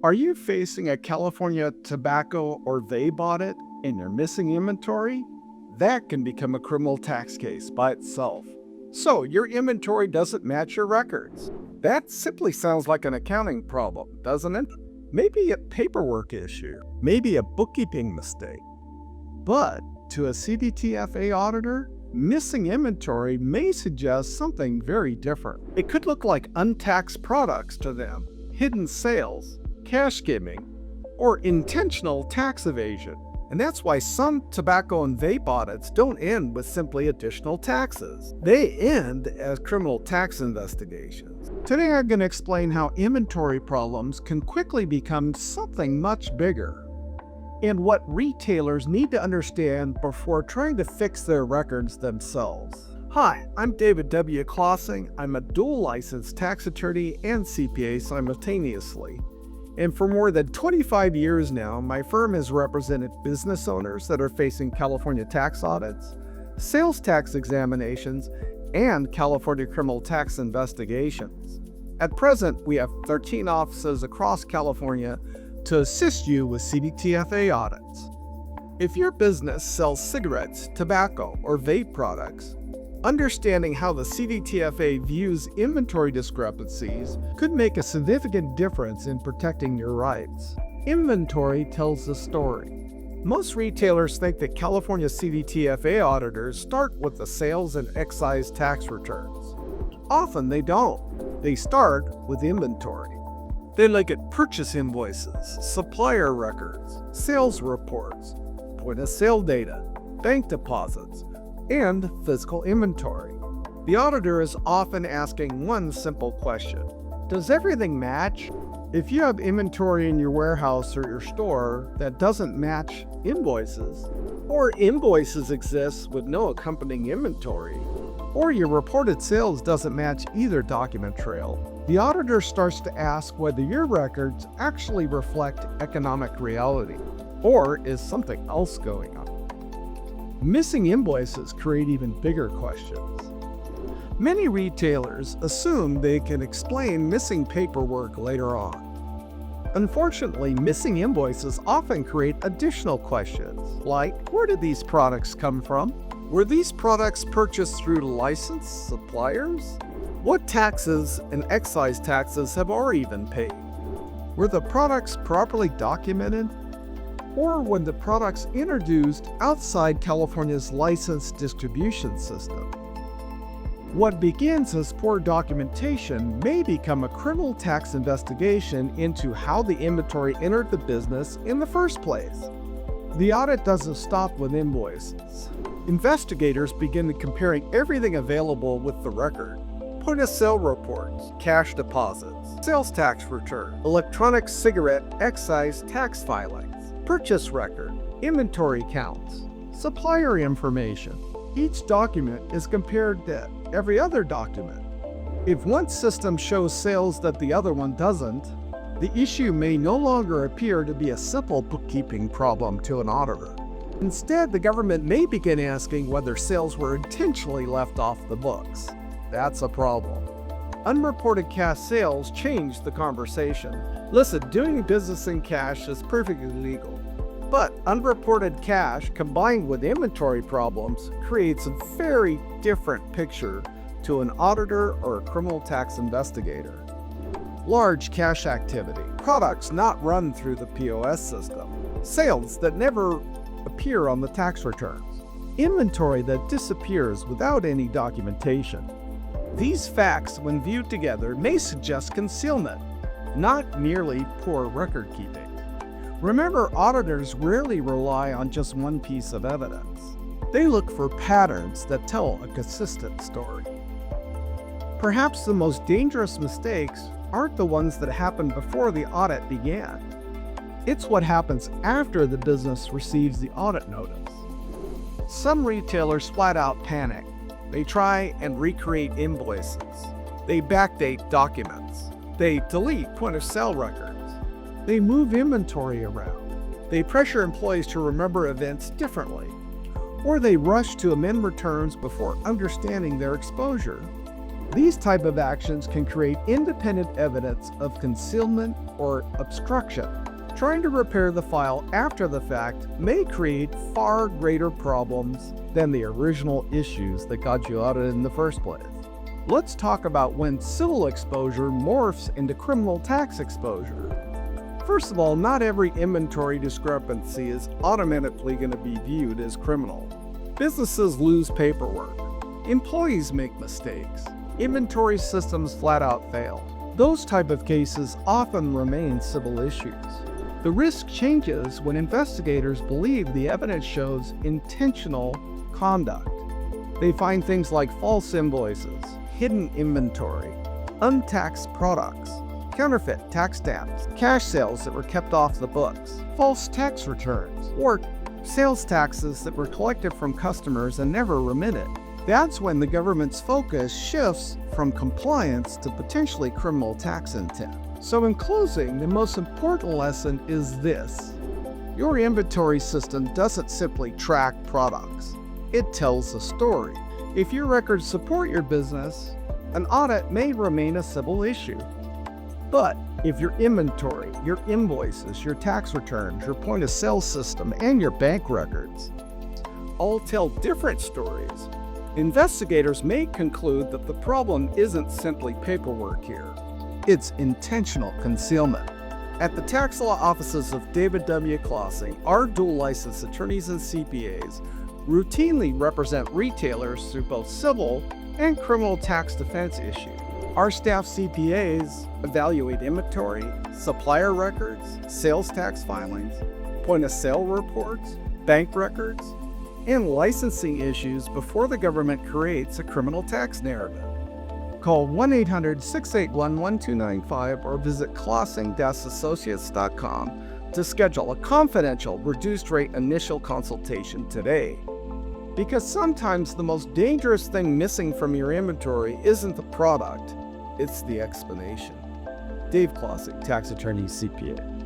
Are you facing a California tobacco or vape audit and you're missing inventory? That can become a criminal tax case by itself. So your inventory doesn't match your records. That simply sounds like an accounting problem, doesn't it? Maybe a paperwork issue, maybe a bookkeeping mistake. But to a CDTFA auditor, missing inventory may suggest something very different. It could look like untaxed products to them, hidden sales, cash skimming, or intentional tax evasion. And that's why some tobacco and vape audits don't end with simply additional taxes. They end as criminal tax investigations. Today I'm going to explain how inventory problems can quickly become something much bigger, and what retailers need to understand before trying to fix their records themselves. Hi, I'm David W. Klasing. I'm a dual licensed tax attorney and CPA simultaneously. And for more than 25 years now, my firm has represented business owners that are facing California tax audits, sales tax examinations, and California criminal tax investigations. At present, we have 13 offices across California to assist you with CDTFA audits. If your business sells cigarettes, tobacco, or vape products, understanding how the CDTFA views inventory discrepancies could make a significant difference in protecting your rights. Inventory tells the story. Most retailers think that California CDTFA auditors start with the sales and excise tax returns. Often they don't. They start with inventory. They look at purchase invoices, supplier records, sales reports, point-of-sale data, bank deposits, and physical inventory. The auditor is often asking one simple question: does everything match? If you have inventory in your warehouse or your store that doesn't match invoices, or invoices exist with no accompanying inventory, or your reported sales doesn't match either document trail, the auditor starts to ask whether your records actually reflect economic reality, or is something else going on. Missing invoices create even bigger questions. Many retailers assume they can explain missing paperwork later on. Unfortunately, missing invoices often create additional questions, like where did these products come from? Were these products purchased through licensed suppliers? What taxes and excise taxes have already been paid? Were the products properly documented? Or when the products introduced outside California's licensed distribution system. What begins as poor documentation may become a criminal tax investigation into how the inventory entered the business in the first place. The audit doesn't stop with invoices. Investigators begin comparing everything available with the record: point-of-sale reports, cash deposits, sales tax return, electronic cigarette excise tax filings, purchase record, inventory counts, supplier information. Each document is compared to every other document. If one system shows sales that the other one doesn't, the issue may no longer appear to be a simple bookkeeping problem to an auditor. Instead, the government may begin asking whether sales were intentionally left off the books. That's a problem. Unreported cash sales change the conversation. Listen, doing business in cash is perfectly legal. But unreported cash combined with inventory problems creates a very different picture to an auditor or a criminal tax investigator. Large cash activity, products not run through the POS system, sales that never appear on the tax returns, inventory that disappears without any documentation. These facts, when viewed together, may suggest concealment, not merely poor record keeping. Remember, auditors rarely rely on just one piece of evidence. They look for patterns that tell a consistent story. Perhaps the most dangerous mistakes aren't the ones that happened before the audit began. It's what happens after the business receives the audit notice. Some retailers flat out panic. They try and recreate invoices. They backdate documents. They delete point-of-sale records. They move inventory around. They pressure employees to remember events differently. Or they rush to amend returns before understanding their exposure. These type of actions can create independent evidence of concealment or obstruction. Trying to repair the file after the fact may create far greater problems than the original issues that got you audited in the first place. Let's talk about when civil exposure morphs into criminal tax exposure. First of all, not every inventory discrepancy is automatically going to be viewed as criminal. Businesses lose paperwork. Employees make mistakes. Inventory systems flat out fail. Those type of cases often remain civil issues. The risk changes when investigators believe the evidence shows intentional conduct. They find things like false invoices, hidden inventory, untaxed products, counterfeit tax stamps, cash sales that were kept off the books, false tax returns, or sales taxes that were collected from customers and never remitted. That's when the government's focus shifts from compliance to potentially criminal tax intent. So in closing, the most important lesson is this. Your inventory system doesn't simply track products. It tells a story. If your records support your business, an audit may remain a civil issue. But if your inventory, your invoices, your tax returns, your point-of-sale system, and your bank records all tell different stories, investigators may conclude that the problem isn't simply paperwork here. It's intentional concealment. At the tax law offices of David W. Klasing, our dual licensed attorneys and CPAs routinely represent retailers through both civil and criminal tax defense issues. Our staff CPAs evaluate inventory, supplier records, sales tax filings, point-of-sale reports, bank records, and licensing issues before the government creates a criminal tax narrative. Call 1-800-681-1295 or visit klasing-associates.com to schedule a confidential, reduced-rate initial consultation today. Because sometimes the most dangerous thing missing from your inventory isn't the product, it's the explanation. Dave Klasing, Tax Attorney, CPA.